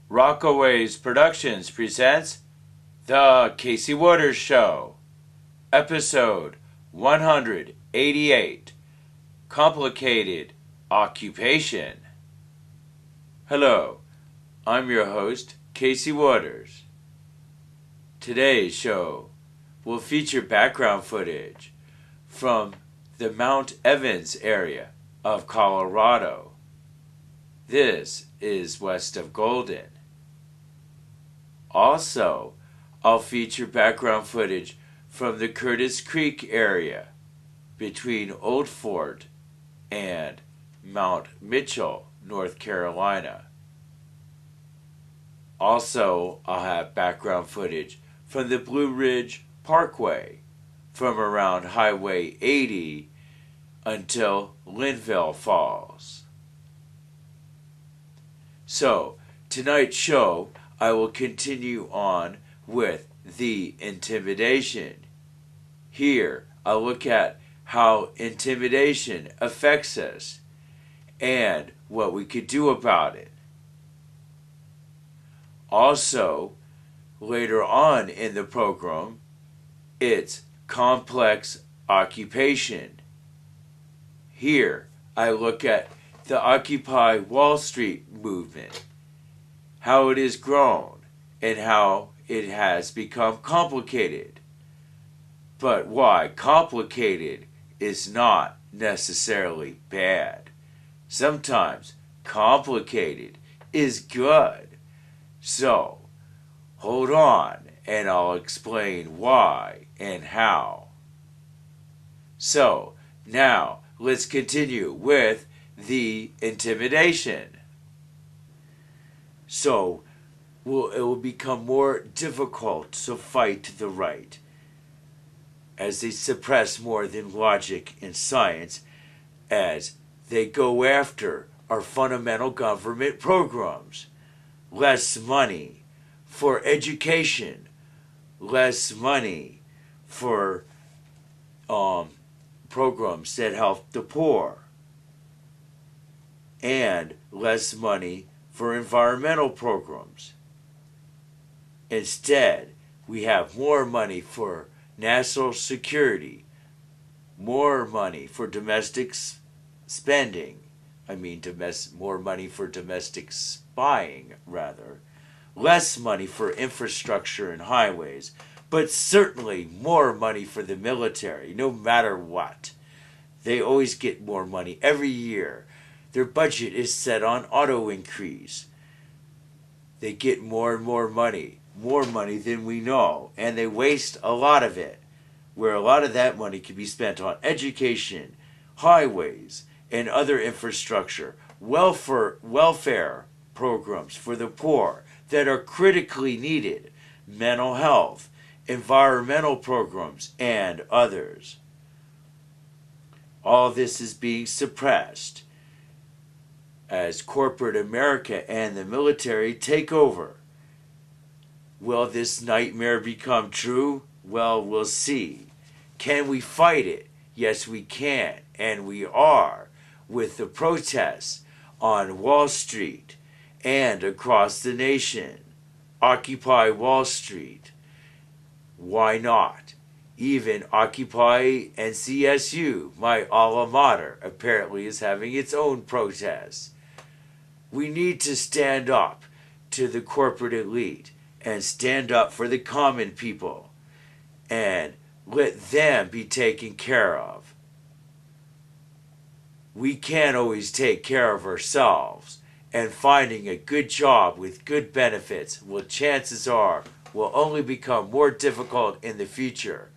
Rockaways Productions presents The Casey Waters Show, Episode 188, Complicated Occupation. Hello, I'm your host, Casey Waters. Today's show will feature background footage from the Mount Evans area of Colorado. This is west of Golden. Also, I'll feature background footage from the Curtis Creek area between Old Fort and Mount Mitchell, North Carolina. Also, I'll have background footage from the Blue Ridge Parkway from around Highway 80 until Linville Falls. So, tonight's show, I will continue on with the intimidation. Here, I'll look at how intimidation affects us and what we could do about it. Also, later on in the program, it's complex occupation. Here, I look at the Occupy Wall Street movement, how it has grown, and how it has become complicated. But why complicated is not necessarily bad. Sometimes complicated is good. So, hold on and I'll explain why and how. So, now let's continue with the intimidation. So, it will become more difficult to fight the right as they suppress more than logic and science, as they go after our fundamental government programs. Less money for education, less money for programs that help the poor, and less money for environmental programs. Instead, we have more money for national security, more money for domestic spending. More money for domestic spying, rather. Less money for infrastructure and highways, but certainly more money for the military, no matter what. They always get more money every year. Their budget is set on auto increase. They get more and more money than we know, and they waste a lot of it, where a lot of that money can be spent on education, highways, and other infrastructure, welfare programs for the poor that are critically needed, mental health, environmental programs, and others. All this is being suppressed as corporate America and the military take over. Will this nightmare become true? Well, we'll see. Can we fight it? Yes, we can, and we are, with the protests on Wall Street and across the nation. Occupy Wall Street. Why not? Even Occupy NCSU, my alma mater, apparently is having its own protests. We need to stand up to the corporate elite and stand up for the common people and let them be taken care of. We can't always take care of ourselves, and finding a good job with good benefits, well, chances are, will only become more difficult in the future.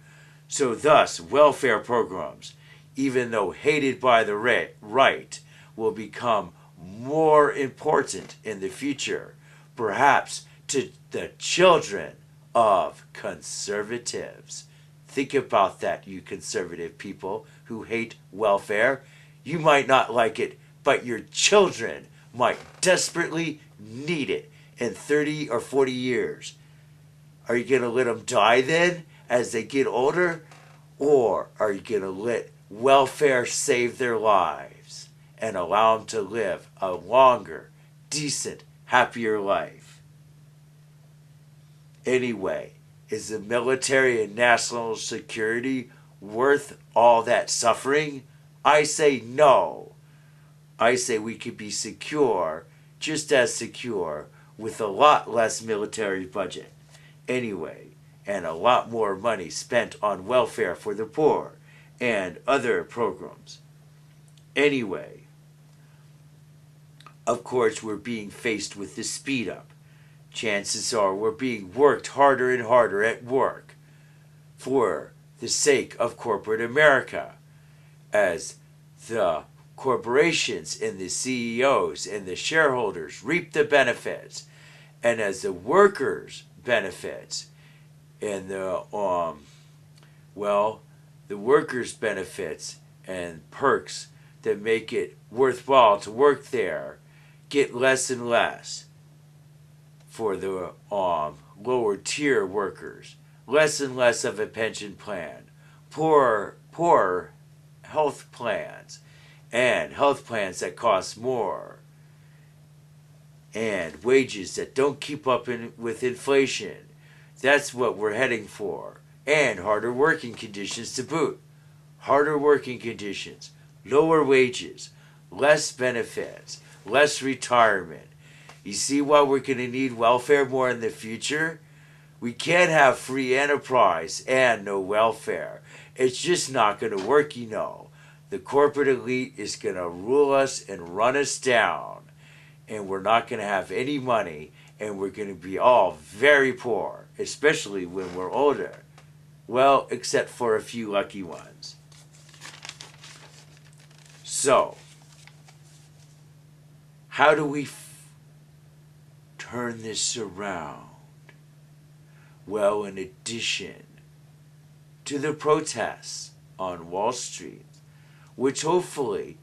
So thus, welfare programs, even though hated by the right, will become more important in the future, perhaps to the children of conservatives. Think about that, you conservative people who hate welfare. You might not like it, but your children might desperately need it in 30 or 40 years. Are you going to let them die then as they get older? Or are you going to let welfare save their lives and allow them to live a longer, decent, happier life? Anyway, is the military and national security worth all that suffering? I say no. I say we could be secure, just as secure, with a lot less military budget. Anyway, and a lot more money spent on welfare for the poor and other programs. Anyway, of course, we're being faced with the speed up. Chances are we're being worked harder and harder at work for the sake of corporate America, as the corporations and the CEOs and the shareholders reap the benefits, and as the workers benefits and the workers benefits and perks that make it worthwhile to work there get less and less for the lower tier workers, less and less of a pension plan, poor health plans, and health plans that cost more, and wages that don't keep up with inflation. That's what we're heading for. And harder working conditions to boot. Harder working conditions, lower wages, less benefits, less retirement. You see why we're going to need welfare more in the future? We can't have free enterprise and no welfare. It's just not going to work, you know. The corporate elite is going to rule us and run us down. And we're not going to have any money, and we're going to be all very poor, especially when we're older. Well, except for a few lucky ones. So, how do we turn this around? Well, in addition to the protests on Wall Street, which hopefully,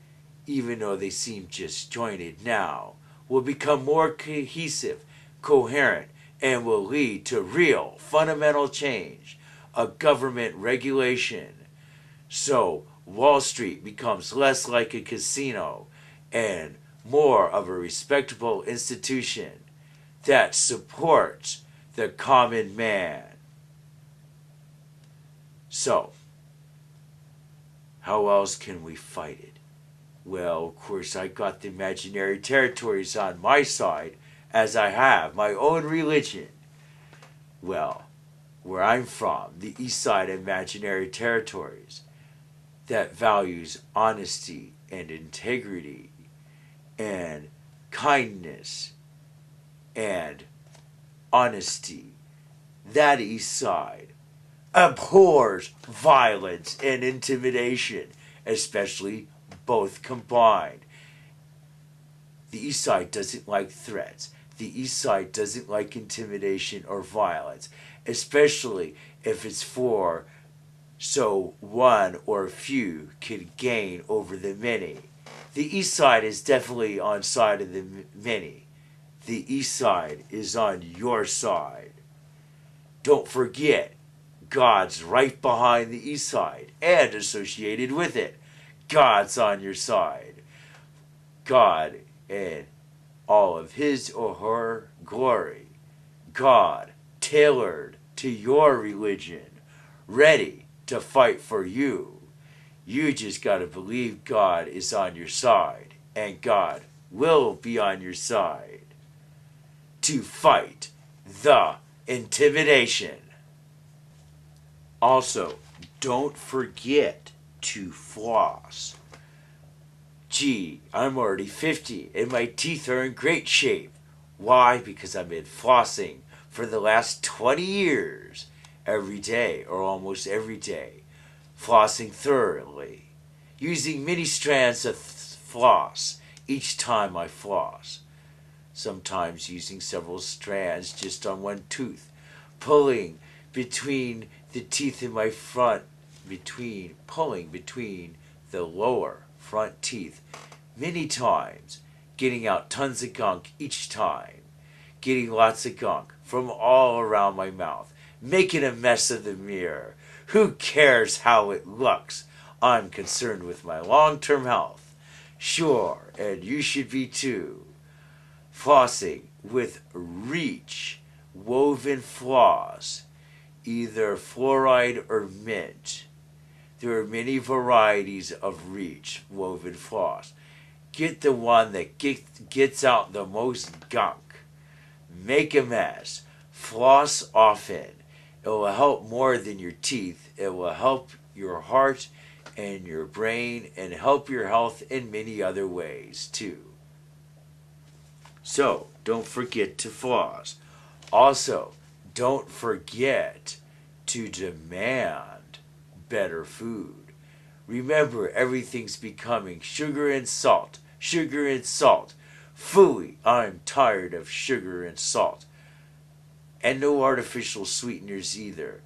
even though they seem disjointed now, will become more cohesive, coherent, and will lead to real fundamental change, a government regulation. So Wall Street becomes less like a casino and more of a respectable institution that supports the common man. So, how else can we fight it? Well, of course, I got the imaginary territories on my side, as I have my own religion. Well, where I'm from, the East Side Imaginary Territories, that values honesty and integrity and kindness and honesty. That East Side abhors violence and intimidation, especially both combined. The East Side doesn't like threats. The East Side doesn't like intimidation or violence, especially if it's for so one or few can gain over the many. The East Side is definitely on side of the many. The East Side is on your side. Don't forget, God's right behind the East Side and associated with it. God's on your side. God and all of his or her glory. God tailored to your religion, ready to fight for you. You just got to believe God is on your side, and God will be on your side to fight the intimidation. Also, don't forget to floss. Gee, I'm already 50 and my teeth are in great shape. Why? Because I've been flossing for the last 20 years. Every day, or almost every day. Flossing thoroughly. Using many strands of floss each time I floss. Sometimes using several strands just on one tooth. Pulling between the teeth in my front, pulling between the lower front teeth many times, getting out tons of gunk each time, getting lots of gunk from all around my mouth, making a mess of the mirror. Who cares how it looks? I'm concerned with my long-term health. Sure, and you should be too. Flossing with reach, woven floss, either fluoride or mint. There are many varieties of Reach woven floss. Get the one that gets out the most gunk. Make a mess. Floss often. It will help more than your teeth. It will help your heart and your brain and help your health in many other ways too. So, don't forget to floss. Also, don't forget to demand better food. Remember, everything's becoming sugar and salt. Sugar and salt. Phooey, I'm tired of sugar and salt. And no artificial sweeteners either.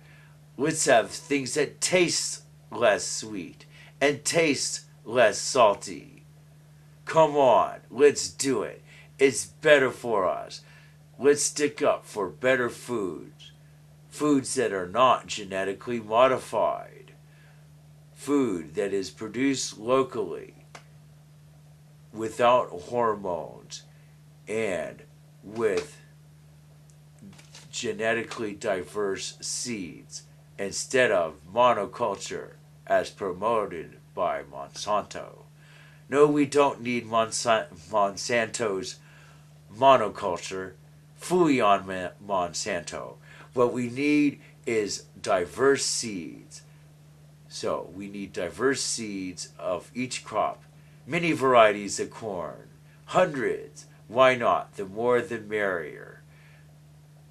Let's have things that taste less sweet and taste less salty. Come on, let's do it. It's better for us. Let's stick up for better foods. Foods that are not genetically modified. Food that is produced locally without hormones and with genetically diverse seeds instead of monoculture as promoted by Monsanto. No, we don't need Monsanto's monoculture. Fooey on Monsanto. What we need is diverse seeds. So we need diverse seeds of each crop, many varieties of corn, hundreds. Why not? The more the merrier.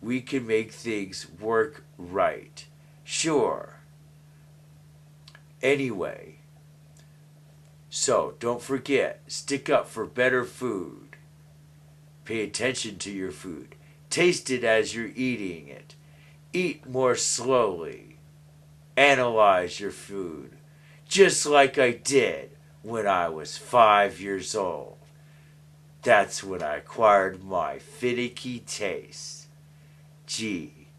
We can make things work right. Sure. Anyway, so don't forget, stick up for better food. Pay attention to your food. Taste it as you're eating it. Eat more slowly. Analyze your food, just like I did when I was 5 years old. That's when I acquired my finicky taste. Gee,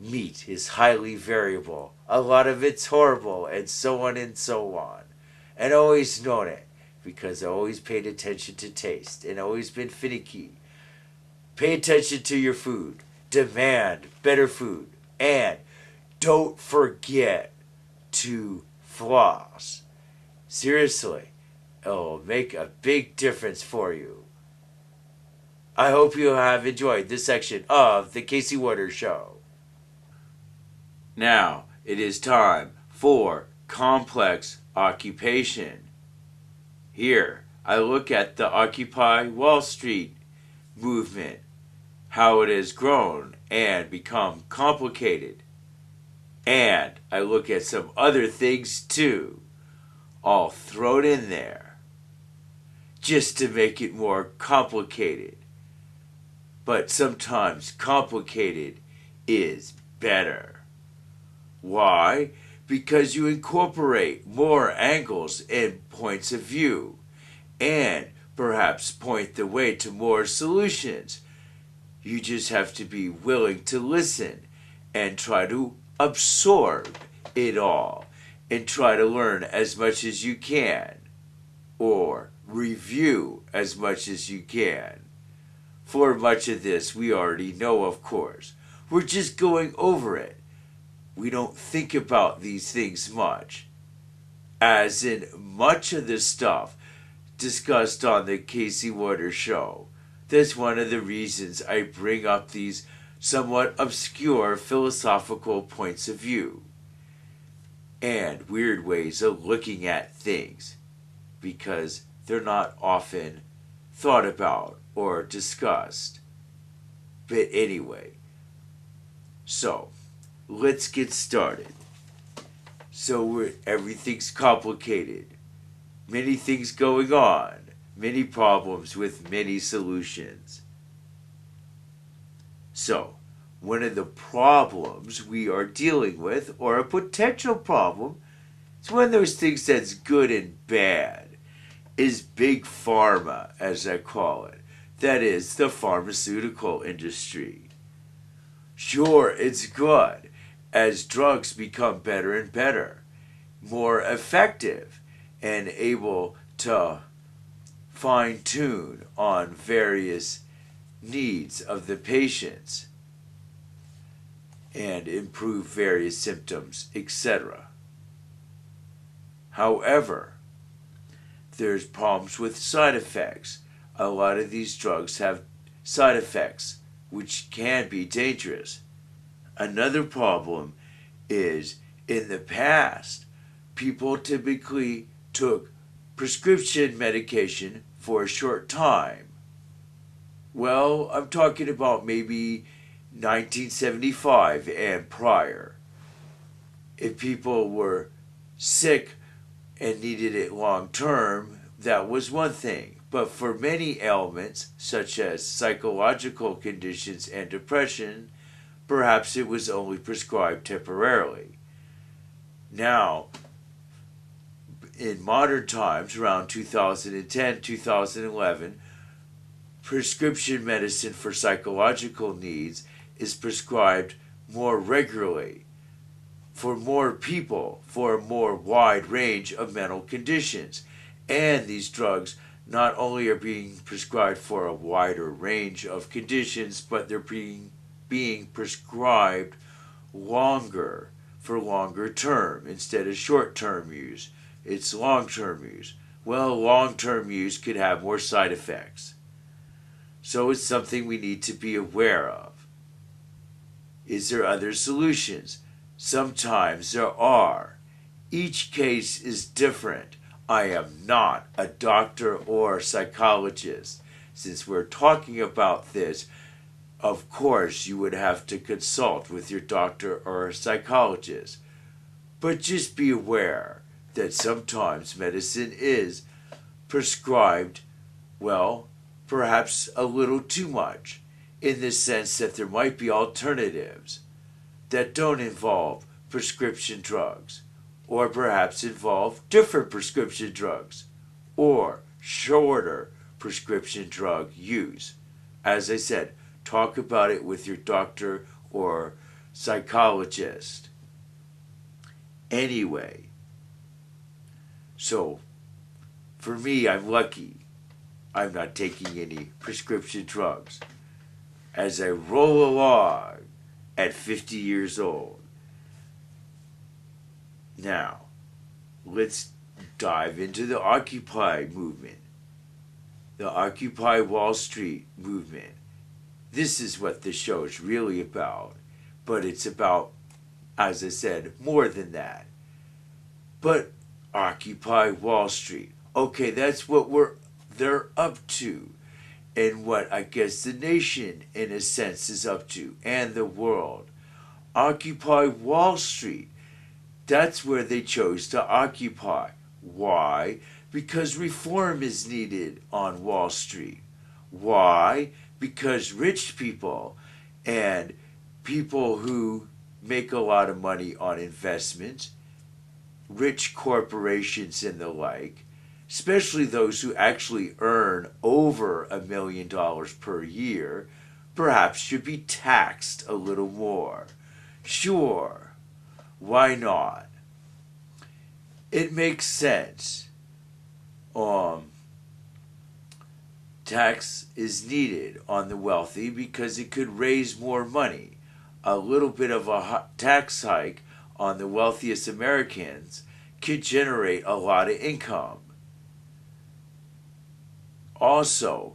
meat is highly variable. A lot of it's horrible, and so on and so on. And always known it, because I always paid attention to taste and always been finicky. Pay attention to your food. Demand better food. And don't forget to floss. Seriously, it'll make a big difference for you. I hope you have enjoyed this section of The Casey Waters Show. Now, it is time for Complex Occupation. Here, I look at the Occupy Wall Street movement, how it has grown and become complicated. And I look at some other things too, all thrown in there, just to make it more complicated. But sometimes complicated is better. Why? Because you incorporate more angles and points of view, and perhaps point the way to more solutions. You just have to be willing to listen and try to absorb it all and try to learn as much as you can, or review as much as you can. For much of this we already know, of course. We're just going over it. We don't think about these things much. As in much of the stuff discussed on the Casey Waters Show. That's one of the reasons I bring up these somewhat obscure philosophical points of view and weird ways of looking at things, because they're not often thought about or discussed. But anyway, so let's get started. So everything's complicated, many things going on, many problems with many solutions. So, one of the problems we are dealing with, or a potential problem, it's one of those things that's good and bad, is big pharma, as I call it. That is, the pharmaceutical industry. Sure, it's good, as drugs become better and better, more effective, and able to fine-tune on various needs of the patients and improve various symptoms, etc. However, there's problems with side effects. A lot of these drugs have side effects, which can be dangerous. Another problem is, in the past, people typically took prescription medication for a short time. Well, I'm talking about maybe 1975 and prior. If people were sick and needed it long term, that was one thing. But for many ailments, such as psychological conditions and depression, perhaps it was only prescribed temporarily. Now, in modern times, around 2010, 2011, prescription medicine for psychological needs is prescribed more regularly for more people, for a more wide range of mental conditions. And these drugs not only are being prescribed for a wider range of conditions, but they're being prescribed longer, for longer term instead of short term use. It's long term use. Well, long term use could have more side effects. So it's something we need to be aware of. Is there other solutions? Sometimes there are. Each case is different. I am not a doctor or psychologist. Since we're talking about this, of course you would have to consult with your doctor or psychologist. But just be aware that sometimes medicine is prescribed, well, perhaps a little too much, in the sense that there might be alternatives that don't involve prescription drugs, or perhaps involve different prescription drugs, or shorter prescription drug use. As I said, talk about it with your doctor or psychologist. Anyway, so for me, I'm lucky. I'm not taking any prescription drugs. As I roll along at 50 years old. Now, let's dive into the Occupy movement. The Occupy Wall Street movement. This is what the show is really about. But it's about, as I said, more than that. But Occupy Wall Street. Okay, that's what they're up to. And what I guess the nation, in a sense, is up to, and the world. Occupy Wall Street. That's where they chose to occupy. Why? Because reform is needed on Wall Street. Why? Because rich people and people who make a lot of money on investments, rich corporations and the like, especially those who actually earn over $1 million per year, perhaps should be taxed a little more. Sure, why not? It makes sense. Tax is needed on the wealthy because it could raise more money. A little bit of a tax hike on the wealthiest Americans could generate a lot of income. Also,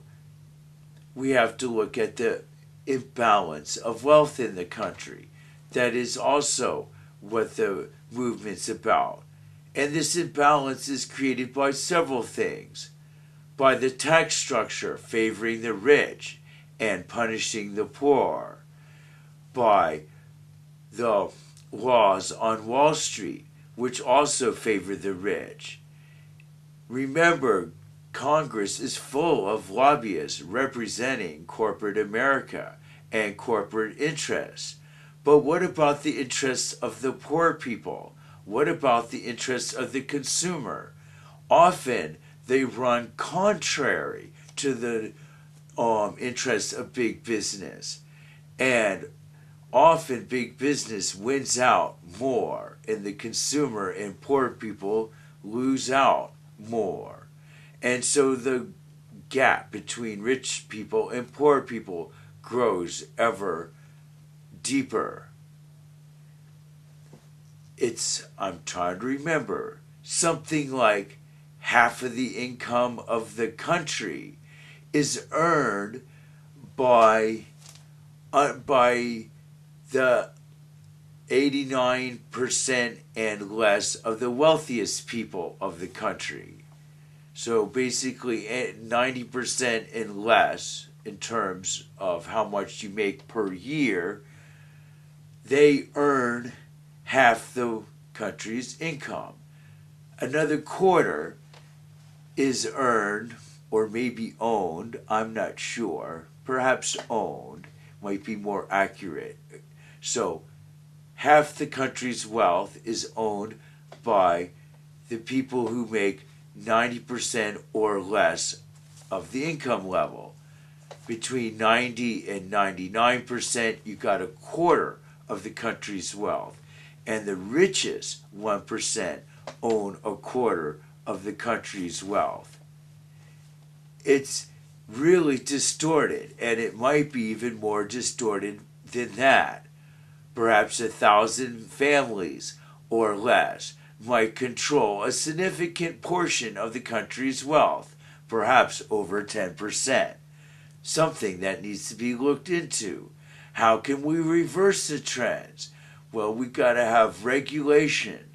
we have to look at the imbalance of wealth in the country. That is also what the movement's about. And this imbalance is created by several things. By the tax structure favoring the rich and punishing the poor. By the laws on Wall Street, which also favor the rich. Remember, Congress is full of lobbyists representing corporate America and corporate interests. But what about the interests of the poor people? What about the interests of the consumer? Often they run contrary to the interests of big business. And often big business wins out more, and the consumer and poor people lose out more. And so the gap between rich people and poor people grows ever deeper. I'm trying to remember, something like half of the income of the country is earned by the 89% and less of the wealthiest people of the country. So basically 90% and less in terms of how much you make per year, they earn half the country's income. Another quarter is earned or maybe owned, I'm not sure, perhaps owned might be more accurate. So half the country's wealth is owned by the people who make 90% or less of the income level. Between 90 and 99%, you got a quarter of the country's wealth. And the richest 1% own a quarter of the country's wealth. It's really distorted, and it might be even more distorted than that. Perhaps 1,000 families or less might control a significant portion of the country's wealth, perhaps over 10%. Something that needs to be looked into. How can we reverse the trends? Well, we've got to have regulation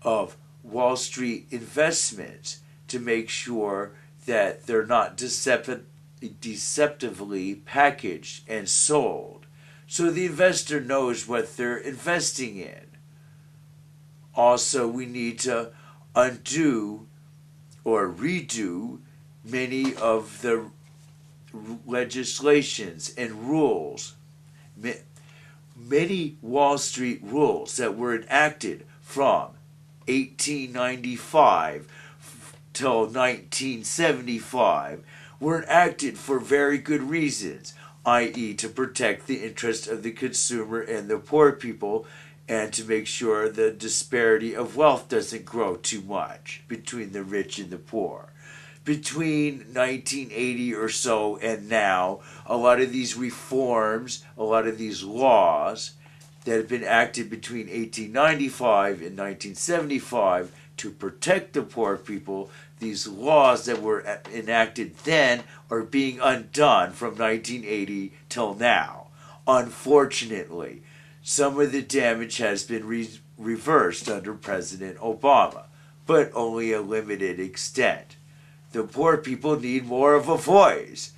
of Wall Street investments to make sure that they're not deceptively packaged and sold, so the investor knows what they're investing in. Also, we need to undo or redo many of the legislations and rules, many Wall Street rules that were enacted from 1895 till 1975 were enacted for very good reasons, i.e. to protect the interest of the consumer and the poor people, and to make sure the disparity of wealth doesn't grow too much between the rich and the poor. Between 1980 or so and now, a lot of these reforms, a lot of these laws that have been acted between 1895 and 1975 to protect the poor people, these laws that were enacted then are being undone from 1980 till now. Unfortunately, some of the damage has been reversed under President Obama, but only a limited extent. The poor people need more of a voice.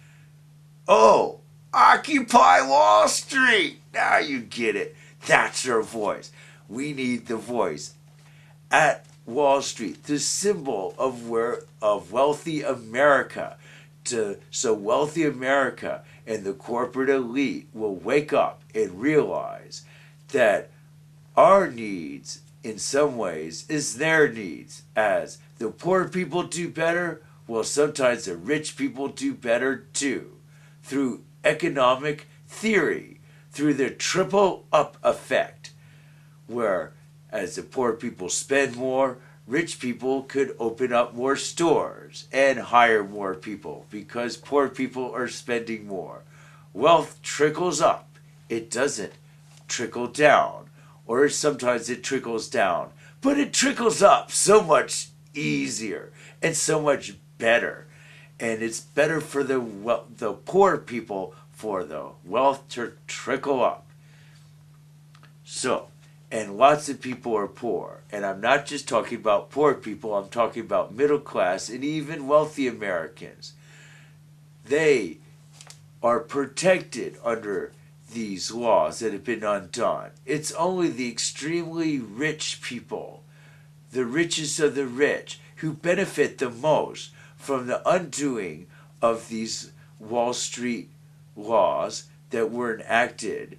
Oh, Occupy Wall Street! Now you get it. That's their voice. We need the voice. At Wall Street, the symbol of wealthy America, so wealthy America and the corporate elite will wake up and realize that our needs, in some ways, is their needs. As the poor people do better, well, sometimes the rich people do better too, through economic theory, through the triple up effect, where as the poor people spend more, rich people could open up more stores and hire more people because poor people are spending more. Wealth trickles up. It doesn't trickle down, or sometimes it trickles down, but it trickles up so much easier and so much better. And it's better for the poor people for the wealth to trickle up. So, and lots of people are poor. And I'm not just talking about poor people, I'm talking about middle class and even wealthy Americans. They are protected under these laws that have been undone. It's only the extremely rich people, the richest of the rich, who benefit the most from the undoing of these Wall Street laws that were enacted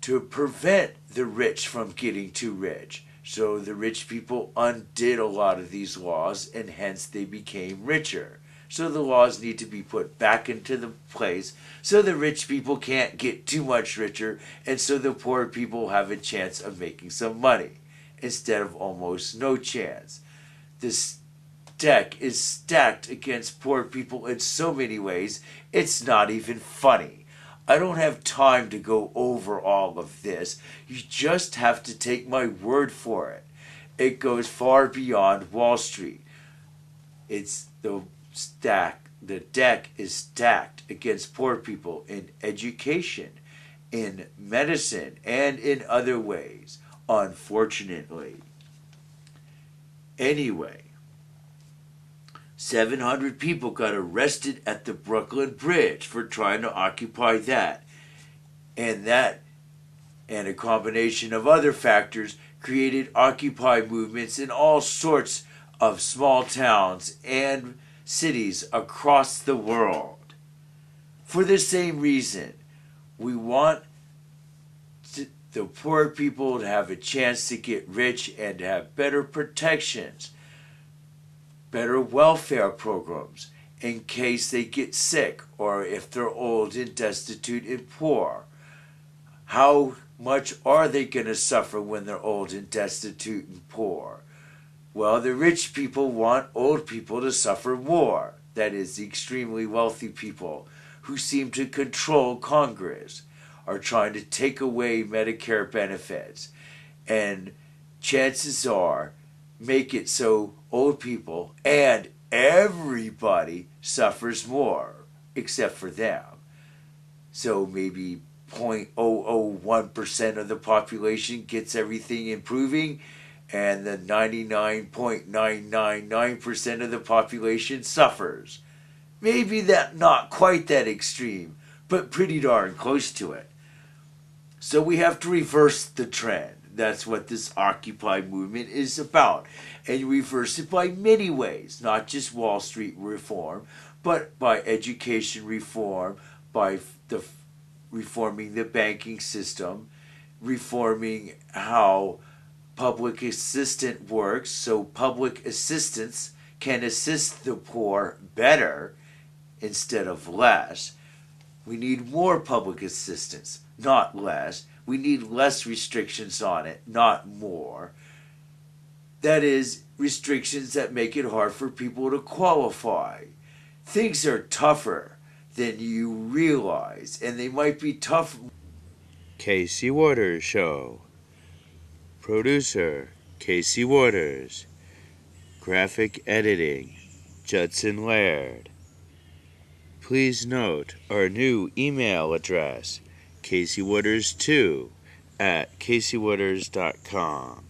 to prevent the rich from getting too rich. So the rich people undid a lot of these laws, and hence they became richer. So the laws need to be put back into the place so the rich people can't get too much richer, and so the poor people have a chance of making some money instead of almost no chance. This deck is stacked against poor people in so many ways, it's not even funny. I don't have time to go over all of this. You just have to take my word for it. It goes far beyond Wall Street. The deck is stacked against poor people in education, in medicine, and in other ways, unfortunately. Anyway, 700 people got arrested at the Brooklyn Bridge for trying to occupy that. And a combination of other factors created Occupy movements in all sorts of small towns and cities across the world. For the same reason, we want the poor people to have a chance to get rich and to have better protections, better welfare programs in case they get sick or if they're old and destitute and poor. How much are they going to suffer when they're old and destitute and poor? Well, the rich people want old people to suffer more. That is, the extremely wealthy people who seem to control Congress are trying to take away Medicare benefits. And chances are, make it so old people and everybody suffers more, except for them. So maybe 0.001% of the population gets everything improving, and the 99.999% of the population suffers. Maybe that not quite that extreme, but pretty darn close to it. So we have to reverse the trend. That's what this Occupy movement is about. And you reverse it by many ways, not just Wall Street reform, but by education reform, by reforming the banking system, reforming how public assistance works so public assistance can assist the poor better instead of less. We need more public assistance, not less. We need less restrictions on it, not more. That is, restrictions that make it hard for people to qualify. Things are tougher than you realize, and they might be tough. Casey Waters Show. Producer, Casey Waters. Graphic editing, Judson Laird. Please note our new email address, CaseyWaters2 @CaseyWaters.com.